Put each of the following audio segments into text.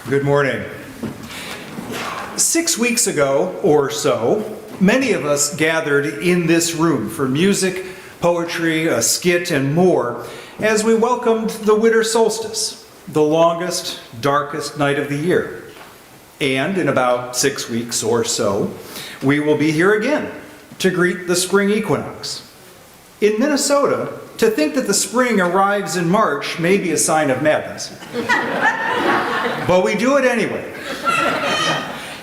Good morning. 6 weeks ago or so, many of us gathered in this room for music, poetry, a skit, and more as we welcomed the winter solstice, the longest, darkest night of the year. And in about 6 weeks or so, we will be here again to greet the spring equinox. In Minnesota, to think that the spring arrives in March may be a sign of madness. But we do it anyway.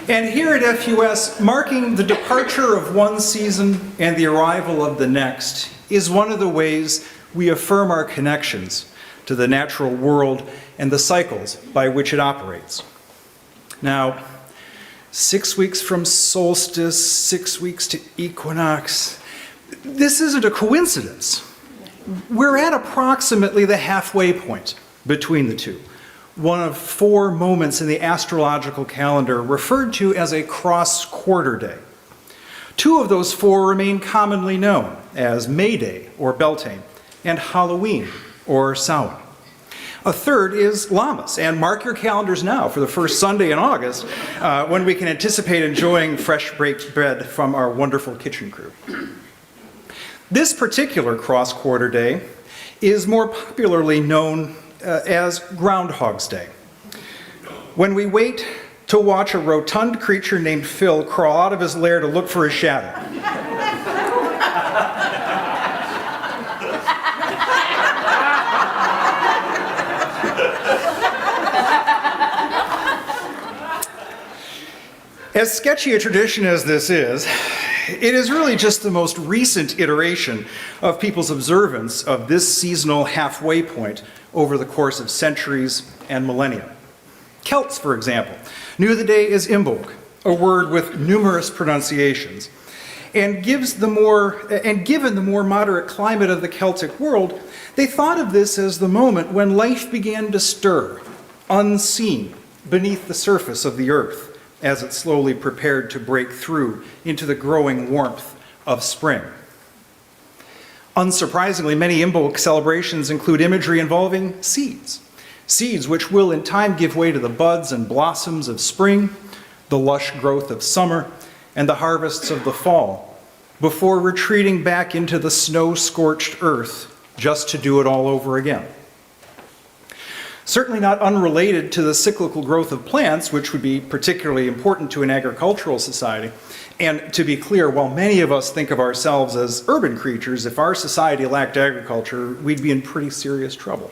And here at FUS, marking the departure of one season and the arrival of the next is one of the ways we affirm our connections to the natural world and the cycles by which it operates. Now, 6 weeks from solstice, 6 weeks to equinox, this isn't a coincidence. We're at approximately the halfway point between the two, one of 4 moments in the astrological calendar referred to as a cross-quarter day. 2 of those 4 remain commonly known as May Day, or Beltane, and Halloween, or Samhain. A third is Lammas, and mark your calendars now for the first Sunday in August when we can anticipate enjoying fresh baked bread from our wonderful kitchen crew. This particular cross-quarter day is more popularly known as Groundhog's Day, when we wait to watch a rotund creature named Phil crawl out of his lair to look for his shadow. As sketchy a tradition as this is, it is really just the most recent iteration of people's observance of this seasonal halfway point over the course of centuries and millennia. Celts, for example, knew the day as Imbolc, a word with numerous pronunciations, and given the more moderate climate of the Celtic world, they thought of this as the moment when life began to stir, unseen, beneath the surface of the earth, as it slowly prepared to break through into the growing warmth of spring. Unsurprisingly, many Imbolc celebrations include imagery involving seeds. Seeds which will in time give way to the buds and blossoms of spring, the lush growth of summer, and the harvests of the fall, before retreating back into the snow-scorched earth just to do it all over again. Certainly not unrelated to the cyclical growth of plants, which would be particularly important to an agricultural society. And to be clear, while many of us think of ourselves as urban creatures, if our society lacked agriculture, we'd be in pretty serious trouble.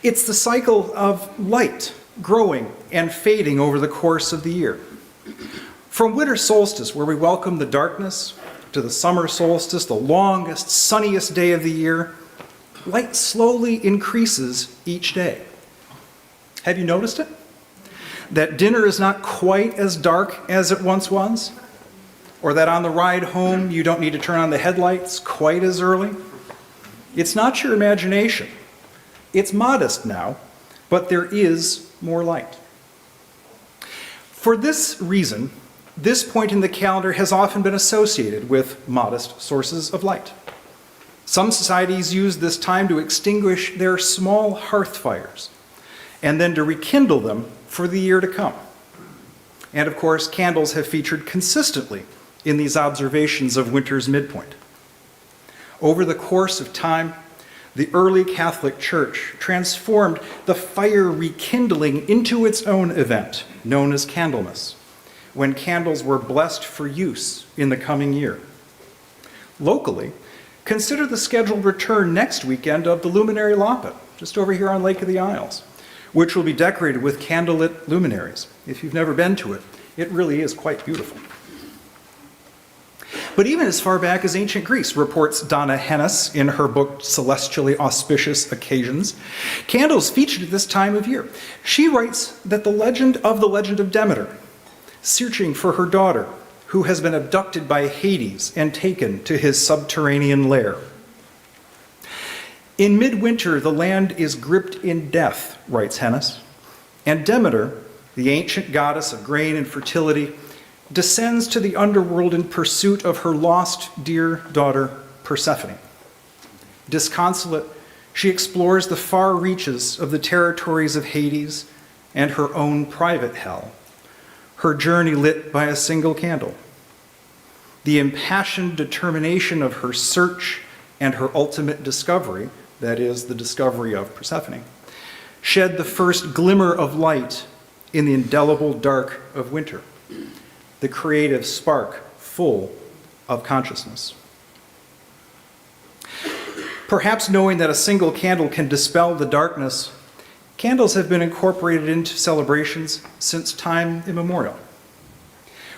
It's the cycle of light growing and fading over the course of the year. From winter solstice, where we welcome the darkness, to the summer solstice, the longest, sunniest day of the year, light slowly increases each day. Have you noticed it? That dinner is not quite as dark as it once was? Or that on the ride home you don't need to turn on the headlights quite as early? It's not your imagination. It's modest now, but there is more light. For this reason, this point in the calendar has often been associated with modest sources of light. Some societies use this time to extinguish their small hearth fires and then to rekindle them for the year to come. And of course, candles have featured consistently in these observations of winter's midpoint. Over the course of time, the early Catholic Church transformed the fire rekindling into its own event, known as Candlemas, when candles were blessed for use in the coming year. Locally, consider the scheduled return next weekend of the Luminary Loppet, just over here on Lake of the Isles, which will be decorated with candlelit luminaries. If you've never been to it, it really is quite beautiful. But even as far back as ancient Greece, reports Donna Hennis in her book Celestially Auspicious Occasions, candles featured at this time of year. She writes that the legend of Demeter, searching for her daughter, who has been abducted by Hades and taken to his subterranean lair. In midwinter, the land is gripped in death, writes Hennis, and Demeter, the ancient goddess of grain and fertility, descends to the underworld in pursuit of her lost dear daughter, Persephone. Disconsolate, she explores the far reaches of the territories of Hades and her own private hell, her journey lit by a single candle. The impassioned determination of her search and her ultimate discovery, that is, the discovery of Persephone, shed the first glimmer of light in the indelible dark of winter, the creative spark full of consciousness. Perhaps knowing that a single candle can dispel the darkness, candles have been incorporated into celebrations since time immemorial.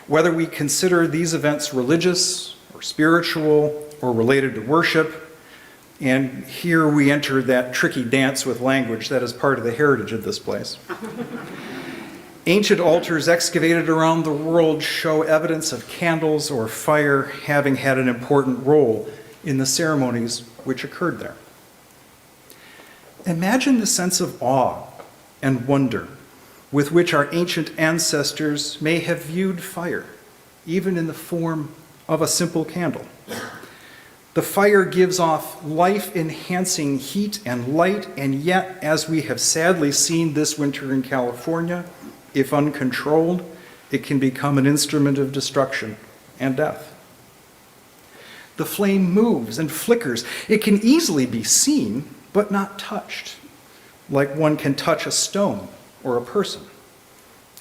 Whether we consider these events religious or spiritual or related to worship, and here we enter that tricky dance with language that is part of the heritage of this place. Ancient altars excavated around the world show evidence of candles or fire having had an important role in the ceremonies which occurred there. Imagine the sense of awe and wonder with which our ancient ancestors may have viewed fire, even in the form of a simple candle. The fire gives off life-enhancing heat and light, and yet, as we have sadly seen this winter in California, if uncontrolled, it can become an instrument of destruction and death. The flame moves and flickers. It can easily be seen, but not touched, like one can touch a stone or a person,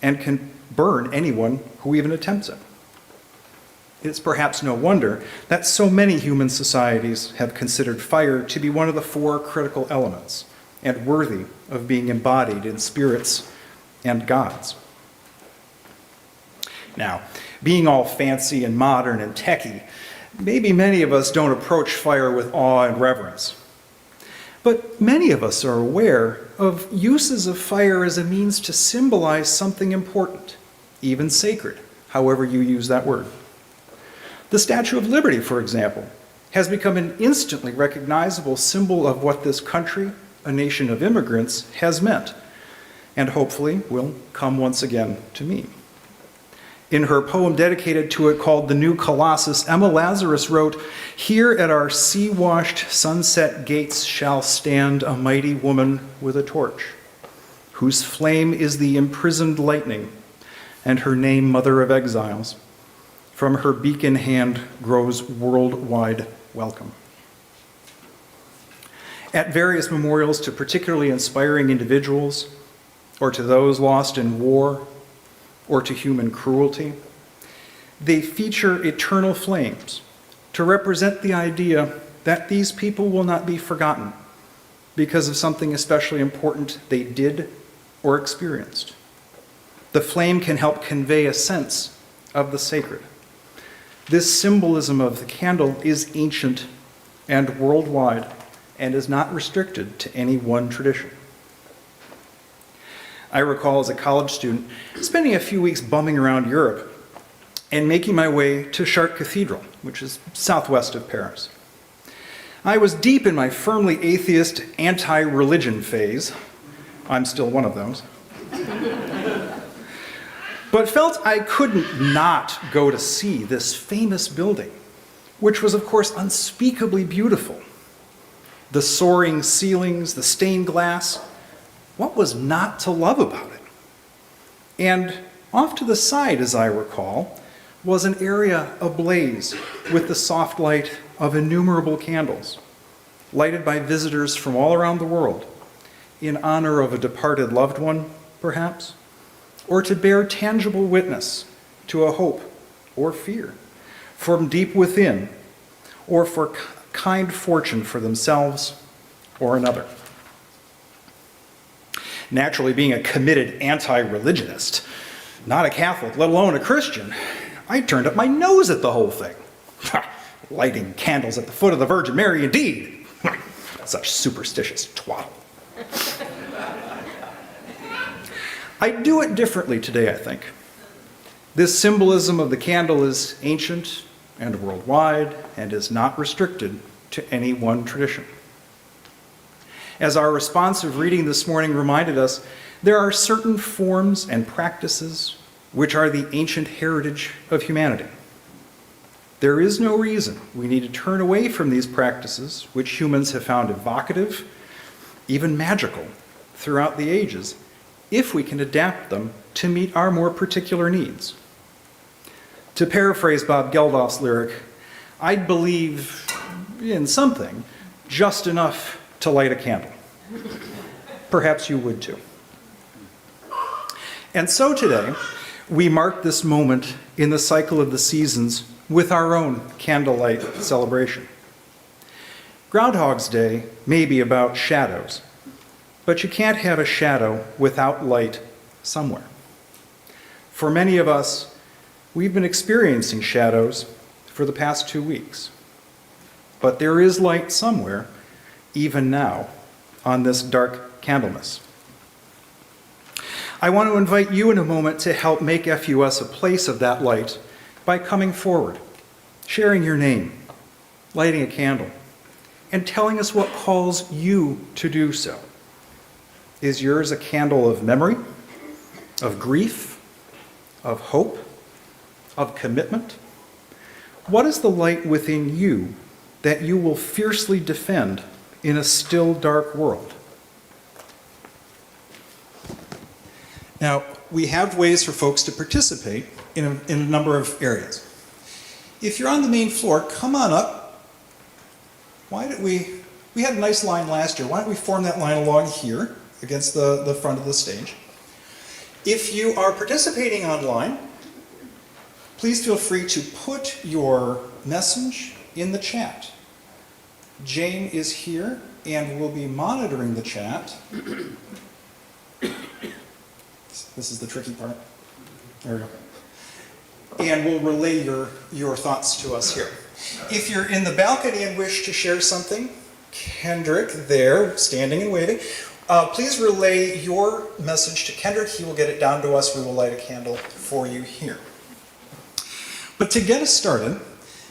and can burn anyone who even attempts it. It's perhaps no wonder that so many human societies have considered fire to be one of the four critical elements and worthy of being embodied in spirits and gods. Now, being all fancy and modern and techy, maybe many of us don't approach fire with awe and reverence. But many of us are aware of uses of fire as a means to symbolize something important, even sacred, however you use that word. The Statue of Liberty, for example, has become an instantly recognizable symbol of what this country, a nation of immigrants, has meant, and hopefully will come once again to mean. In her poem dedicated to it called The New Colossus, Emma Lazarus wrote, "Here at our sea-washed sunset gates shall stand a mighty woman with a torch, whose flame is the imprisoned lightning, and her name Mother of Exiles. From her beacon hand grows worldwide welcome." At various memorials to particularly inspiring individuals, or to those lost in war, or to human cruelty, they feature eternal flames to represent the idea that these people will not be forgotten because of something especially important they did or experienced. The flame can help convey a sense of the sacred. This symbolism of the candle is ancient and worldwide and is not restricted to any one tradition. I recall as a college student spending a few weeks bumming around Europe and making my way to Chartres Cathedral, which is southwest of Paris. I was deep in my firmly atheist, anti-religion phase. I'm still one of those. But felt I couldn't not go to see this famous building, which was, of course, unspeakably beautiful. The soaring ceilings, the stained glass, what was not to love about it? And off to the side, as I recall, was an area ablaze with the soft light of innumerable candles, lighted by visitors from all around the world, in honor of a departed loved one, perhaps, or to bear tangible witness to a hope or fear from deep within, or for kind fortune for themselves or another. Naturally, being a committed anti-religionist, not a Catholic, let alone a Christian, I turned up my nose at the whole thing. Lighting candles at the foot of the Virgin Mary, indeed. Such superstitious twaddle. I do it differently today, I think. This symbolism of the candle is ancient and worldwide and is not restricted to any one tradition. As our responsive reading this morning reminded us, there are certain forms and practices which are the ancient heritage of humanity. There is no reason we need to turn away from these practices, which humans have found evocative, even magical, throughout the ages, if we can adapt them to meet our more particular needs. To paraphrase Bob Geldof's lyric, I'd believe in something just enough to light a candle. Perhaps you would too. And so today, we mark this moment in the cycle of the seasons with our own candlelight celebration. Groundhog's Day may be about shadows, but you can't have a shadow without light somewhere. For many of us, we've been experiencing shadows for the past 2 weeks. But there is light somewhere, even now, on this dark Candlemas. I want to invite you in a moment to help make FUS a place of that light by coming forward, sharing your name, lighting a candle, and telling us what calls you to do so. Is yours a candle of memory, of grief, of hope, of commitment? What is the light within you that you will fiercely defend in a still dark world? Now, we have ways for folks to participate in a number of areas. If you're on the main floor, come on up. We had a nice line last year. Why don't we form that line along here against the front of the stage? If you are participating online, please feel free to put your message in the chat. Jane is here and will be monitoring the chat. This is the tricky part. There we go. And we'll relay your thoughts to us here. If you're in the balcony and wish to share something, Kendrick there, standing and waiting, please relay your message to Kendrick. He will get it down to us. We will light a candle for you here. But to get us started,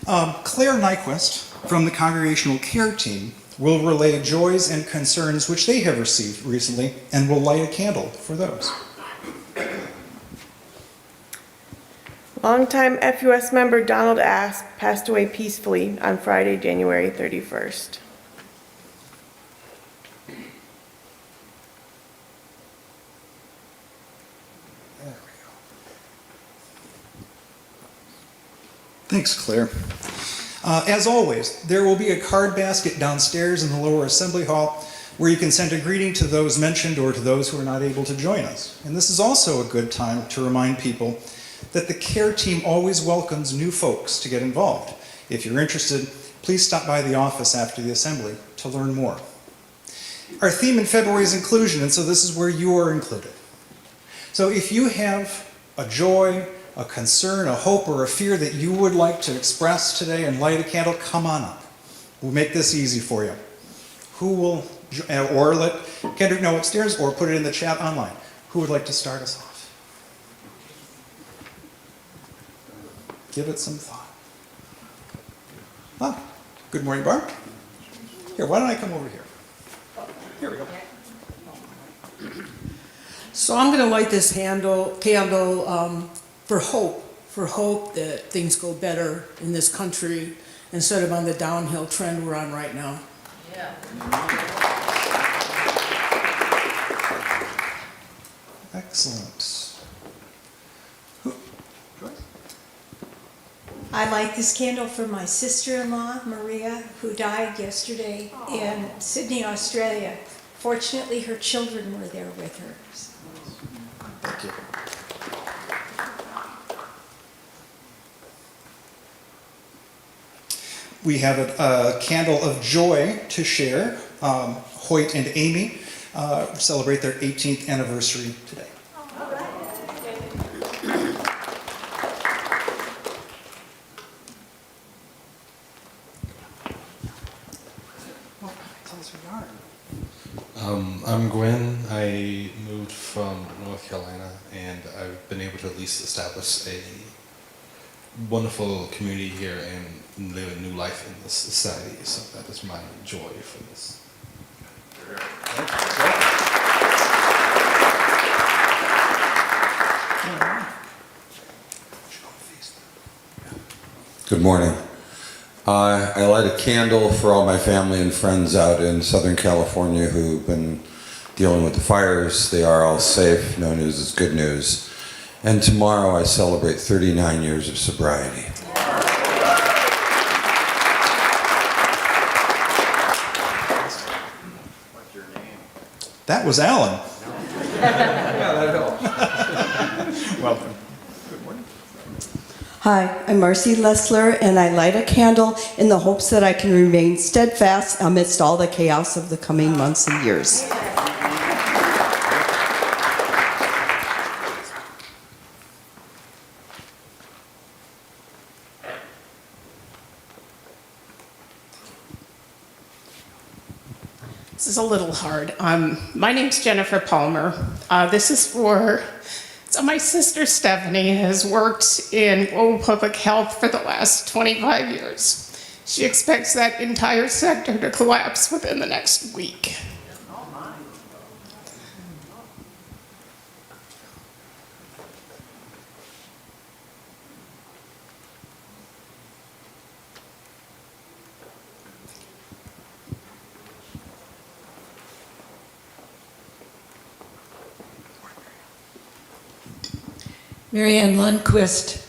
Claire Nyquist from the Congregational Care Team will relay joys and concerns which they have received recently and will light a candle for those. Longtime FUS member Donald Asp passed away peacefully on Friday, January 31st. There we go. Thanks, Claire. As always, there will be a card basket downstairs in the lower assembly hall where you can send a greeting to those mentioned or to those who are not able to join us. And this is also a good time to remind people that the care team always welcomes new folks to get involved. If you're interested, please stop by the office after the assembly to learn more. Our theme in February is inclusion, and so this is where you are included. So if you have a joy, a concern, a hope, or a fear that you would like to express today and light a candle, come on up. We'll make this easy for you. Who will, or let Kendrick know upstairs, or put it in the chat online. Who would like to start us off? Give it some thought. Ah, good morning, Barb. Here, why don't I come over here? Here we go. So I'm going to light this candle for hope that things go better in this country instead of on the downhill trend we're on right now. Yeah. Excellent. I light this candle for my sister-in-law, Maria, who died yesterday in Sydney, Australia. Fortunately, her children were there with her. Thank you. We have a candle of joy to share. Hoyt and Amy celebrate their 18th anniversary today. I'm Gwen. I moved from North Carolina, and I've been able to at least establish a wonderful community here and live a new life in this society. So that is my joy for this. Good morning. I light a candle for all my family and friends out in Southern California who've been dealing with the fires. They are all safe. No news is good news. And tomorrow I celebrate 39 years of sobriety. That was Alan. Yeah, that helps. Welcome. Hi, I'm Marcy Lessler, and I light a candle in the hopes that I can remain steadfast amidst all the chaos of the coming months and years. This is a little hard. My name's Jennifer Palmer. This is for, so my sister Stephanie has worked in global public health for the last 25 years. She expects that entire sector to collapse within the next week. Marianne Lundquist.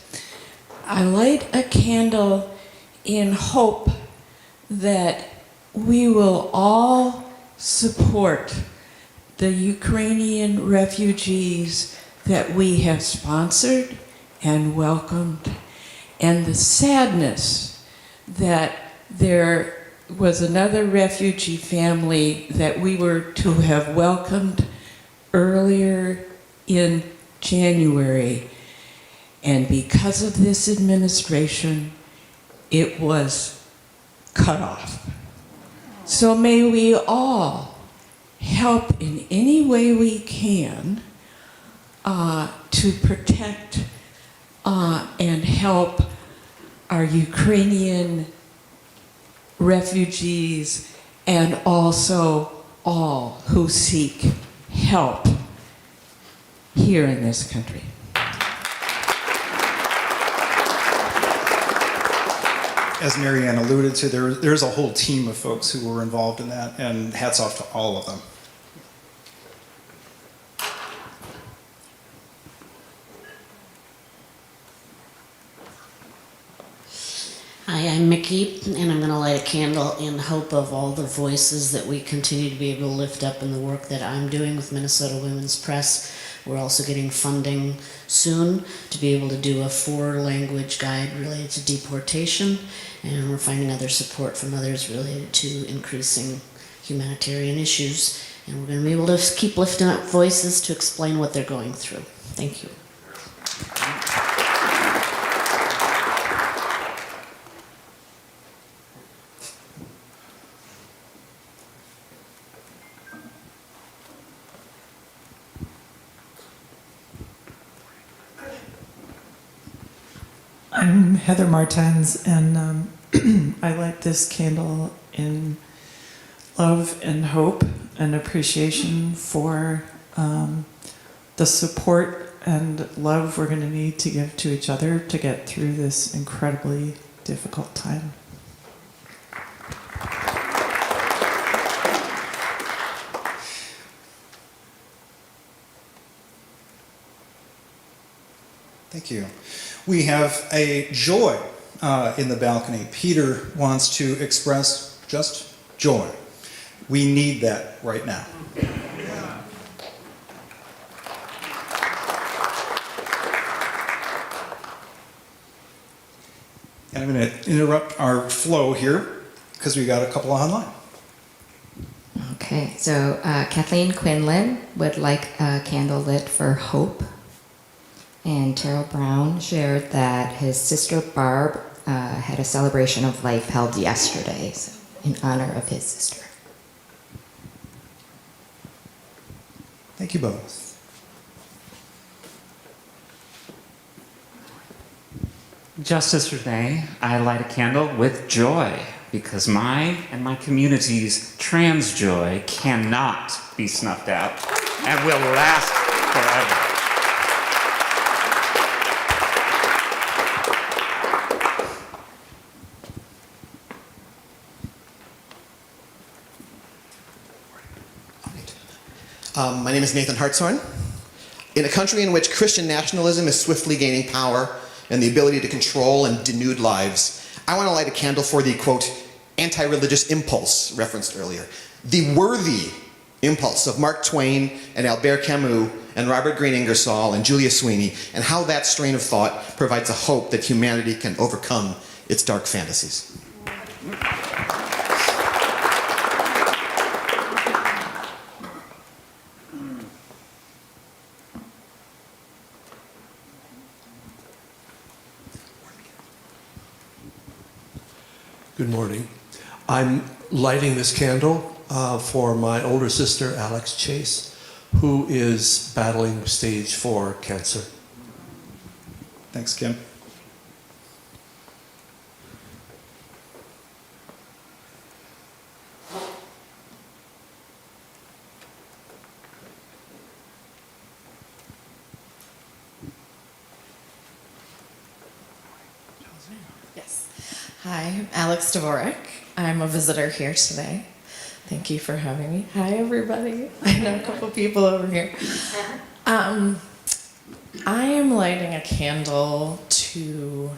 I light a candle in hope that we will all support the Ukrainian refugees that we have sponsored and welcomed, and the sadness that there was another refugee family that we were to have welcomed earlier in January. And because of this administration, it was cut off. So may we all help in any way we can to protect and help our Ukrainian refugees and also all who seek help here in this country. As Marianne alluded to, there's a whole team of folks who were involved in that, and hats off to all of them. Hi, I'm Mickey, and I'm going to light a candle in hope of all the voices that we continue to be able to lift up in the work that I'm doing with Minnesota Women's Press. We're also getting funding soon to be able to do a 4-language guide related to deportation, and we're finding other support from others related to increasing humanitarian issues, and we're going to be able to keep lifting up voices to explain what they're going through. Thank you. I'm Heather Martens, and I light this candle in love and hope and appreciation for the support and love we're going to need to give to each other to get through this incredibly difficult time. Thank you. We have a joy in the balcony. Peter wants to express just joy. We need that right now. And I'm going to interrupt our flow here because we got a couple online. Okay, so Kathleen Quinlan would like a candle lit for hope. And Terrell Brown shared that his sister Barb had a celebration of life held yesterday, so in honor of his sister. Thank you both. Justice Renee, I light a candle with joy because my and my community's trans joy cannot be snuffed out and will last forever. My name is Nathan Hartshorn. In a country in which Christian nationalism is swiftly gaining power and the ability to control and denude lives, I want to light a candle for the, quote, anti-religious impulse referenced earlier. The worthy impulse of Mark Twain and Albert Camus and Robert Greene Ingersoll and Julia Sweeney, and how that strain of thought provides a hope that humanity can overcome its dark fantasies. Good morning. I'm lighting this candle for my older sister, Alex Chase, who is battling stage 4 cancer. Thanks, Kim. Yes. Hi, I'm Alex Dvorak. I'm a visitor here today. Thank you for having me. Hi, everybody. I know a couple people over here. I am lighting a candle to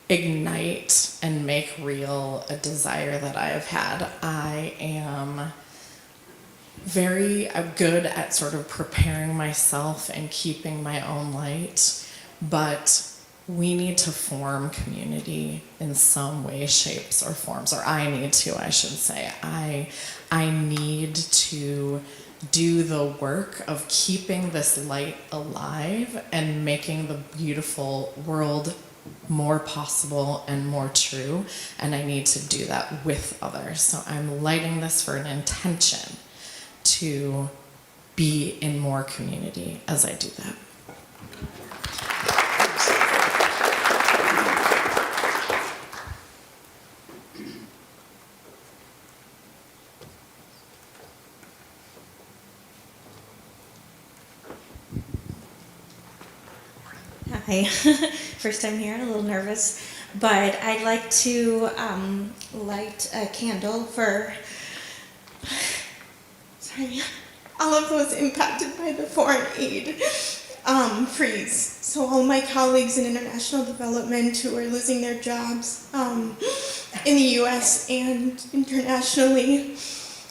ignite and make real a desire that I have had. I am very good at sort of preparing myself and keeping my own light, but we need to form community in some way, shapes, or forms, or I need to, I should say. I need to do the work of keeping this light alive and making the beautiful world more possible and more true, and I need to do that with others. So I'm lighting this for an intention to be in more community as I do that. Hi, first time here, a little nervous, but I'd like to light a candle for, sorry, all of those impacted by the foreign aid freeze. So all my colleagues in international development who are losing their jobs in the US and internationally,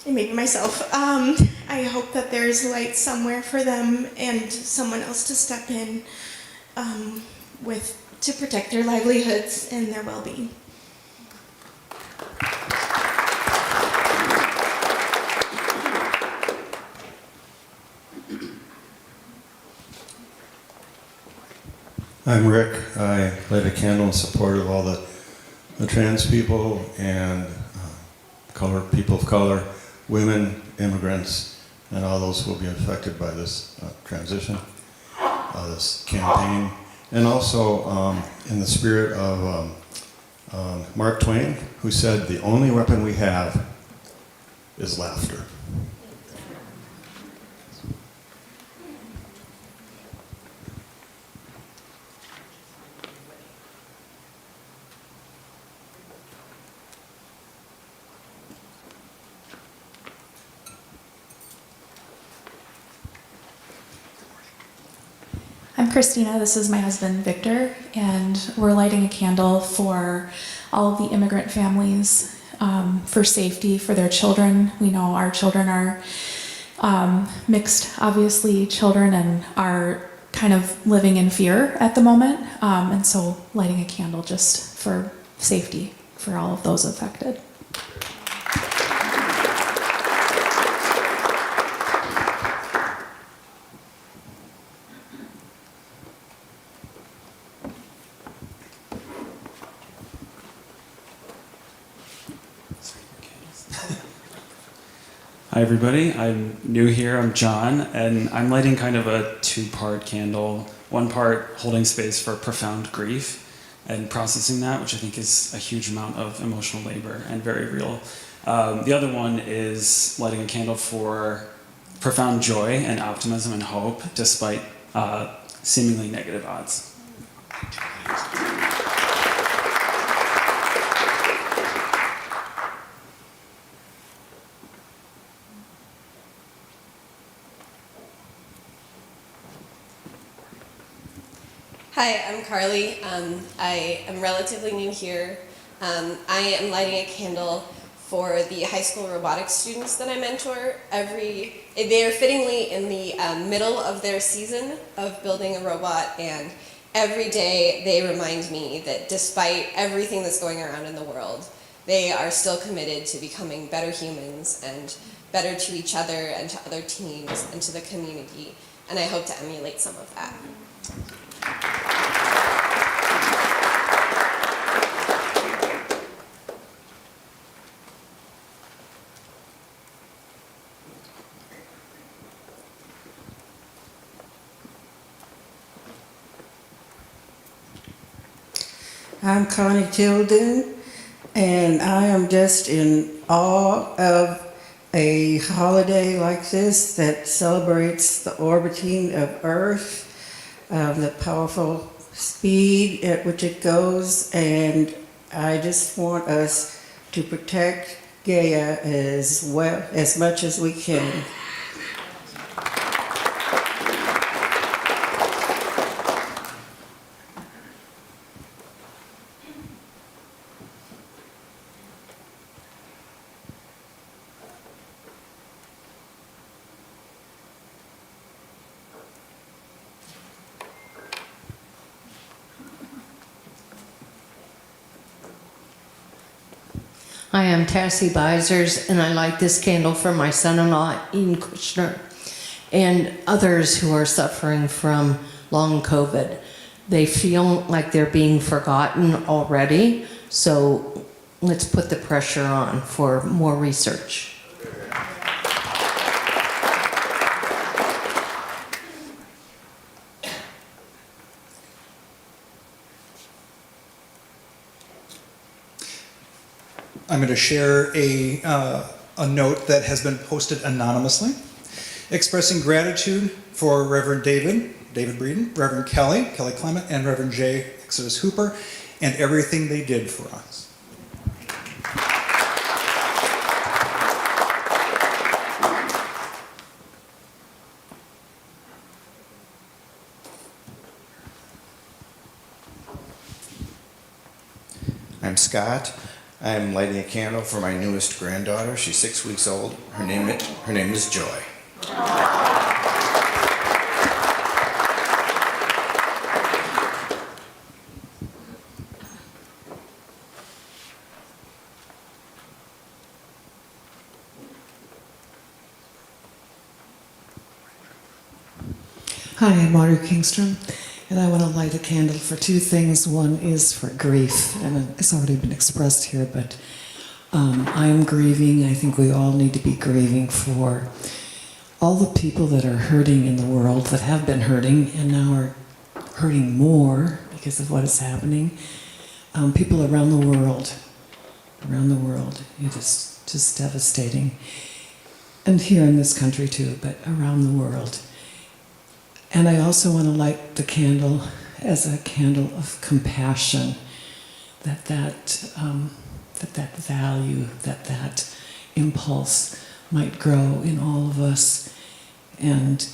and maybe myself, I hope that there's light somewhere for them and someone else to step in to protect their livelihoods and their well-being. I'm Rick. I light a candle in support of all the trans people and people of color, women, immigrants, and all those who will be affected by this transition. This campaign, and also in the spirit of Mark Twain, who said, "The only weapon we have is laughter." I'm Christina, this is my husband Victor, and we're lighting a candle for all of the immigrant families, for safety for their children. We know our children are mixed, obviously, children, and are kind of living in fear at the moment, and so lighting a candle just for safety for all of those affected. Hi everybody, I'm new here, I'm John, and I'm lighting kind of a two-part candle. One part holding space for profound grief and processing that, which I think is a huge amount of emotional labor and very real. The other one is lighting a candle for profound joy and optimism and hope despite seemingly negative odds. Hi, I'm Carly. I am relatively new here. I am lighting a candle for the high school robotics students that I mentor. They are fittingly in the middle of their season of building a robot, and every day they remind me that despite everything that's going around in the world, they are still committed to becoming better humans and better to each other and to other teams and to the community. And I hope to emulate some of that. I'm Connie Tilden, and I am just in awe of a holiday like this that celebrates the orbiting of Earth, the powerful speed at which it goes, and I just want us to protect Gaia as well as much as we can. I am Tassie Bisers, and I light this candle for my son-in-law, Ian Kushner, and others who are suffering from long COVID. They feel like they're being forgotten already, so let's put the pressure on for more research. I'm going to share a note that has been posted anonymously, expressing gratitude for Reverend David Breeden, Reverend Kelly Clement, and Reverend J. Exodus Hooper, and everything they did for us. I'm Scott. I'm lighting a candle for my newest granddaughter. She's 6 weeks old. Her name is Joy. Hi, I'm Audrey Kingstrom, and I want to light a candle for two things. One is for grief, and it's already been expressed here, but I'm grieving. I think we all need to be grieving for all the people that are hurting in the world, that have been hurting, and now are hurting more because of what is happening. People around the world. It is just devastating. And here in this country too, but around the world. And I also want to light the candle as a candle of compassion, that value, that impulse might grow in all of us, and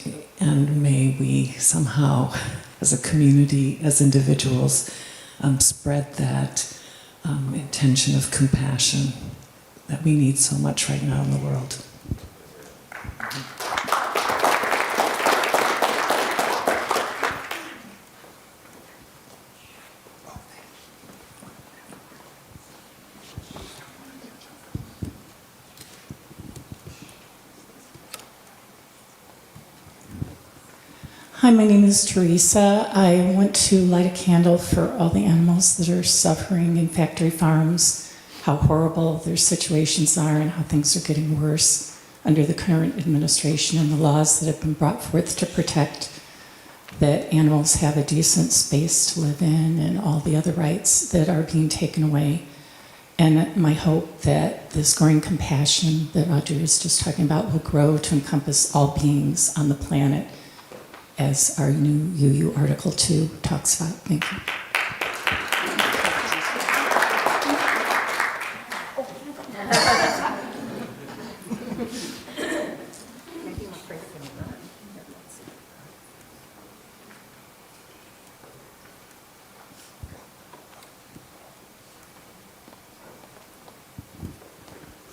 may we somehow, as a community, as individuals, spread that intention of compassion that we need so much right now in the world. Hi, my name is Teresa. I want to light a candle for all the animals that are suffering in factory farms, how horrible their situations are and how things are getting worse under the current administration and the laws that have been brought forth to protect that animals have a decent space to live in and all the other rights that are being taken away. And my hope that this growing compassion that Audrey was just talking about will grow to encompass all beings on the planet, as our new UU Article 2 talks about. Thank you.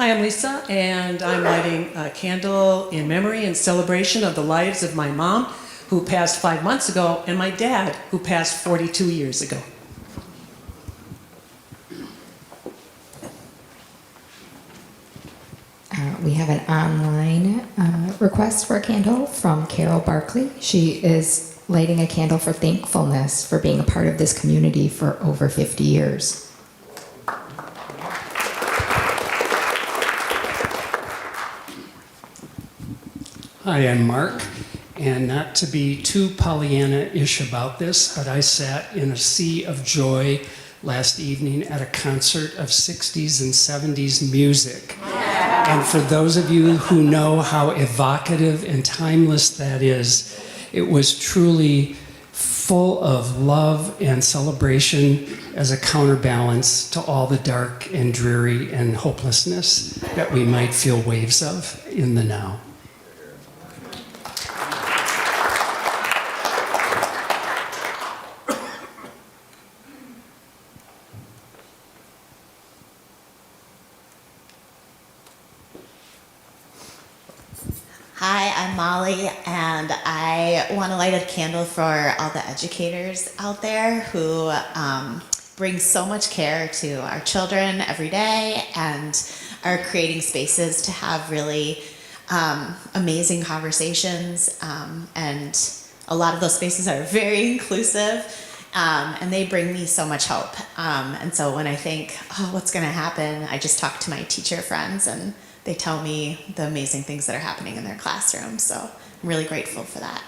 Hi, I'm Lisa, and I'm lighting a candle in memory and celebration of the lives of my mom, who passed 5 months ago, and my dad, who passed 42 years ago. We have an online request for a candle from Carol Barkley. She is lighting a candle for thankfulness for being a part of this community for over 50 years. Hi, I'm Mark, and not to be too Pollyanna-ish about this, but I sat in a sea of joy last evening at a concert of 60s and 70s music. And for those of you who know how evocative and timeless that is, it was truly full of love and celebration as a counterbalance to all the dark and dreary and hopelessness that we might feel waves of in the now. Hi, I'm Molly, and I want to light a candle for all the educators out there who bring so much care to our children every day and are creating spaces to have really amazing conversations. And a lot of those spaces are very inclusive, and they bring me so much hope. And so when I think, oh, what's going to happen, I just talk to my teacher friends, and they tell me the amazing things that are happening in their classroom. So I'm really grateful for that.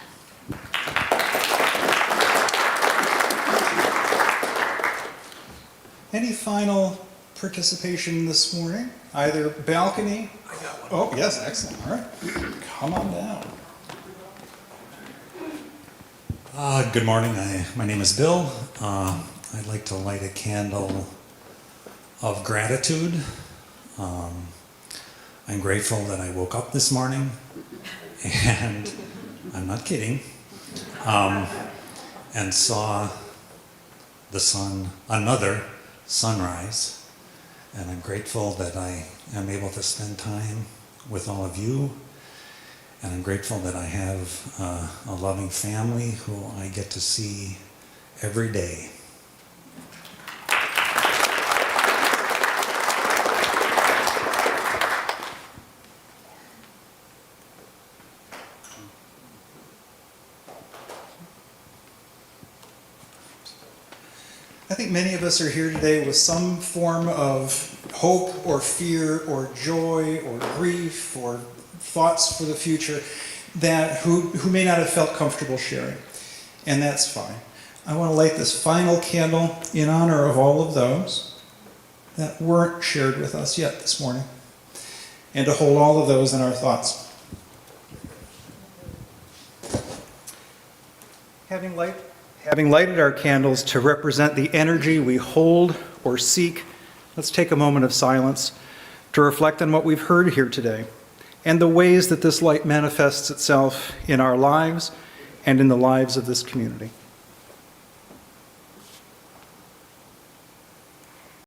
Any final participation this morning? Either balcony? Oh, yes, excellent. All right. Come on down. Good morning. My name is Bill. I'd like to light a candle of gratitude. I'm grateful that I woke up this morning, and I'm not kidding, and saw the sun, another sunrise. And I'm grateful that I am able to spend time with all of you. And I'm grateful that I have a loving family who I get to see every day. I think many of us are here today with some form of hope or fear or joy or grief or thoughts for the future that who may not have felt comfortable sharing. And that's fine. I want to light this final candle in honor of all of those that weren't shared with us yet this morning, and to hold all of those in our thoughts. Having lighted our candles to represent the energy we hold or seek, let's take a moment of silence to reflect on what we've heard here today and the ways that this light manifests itself in our lives and in the lives of this community.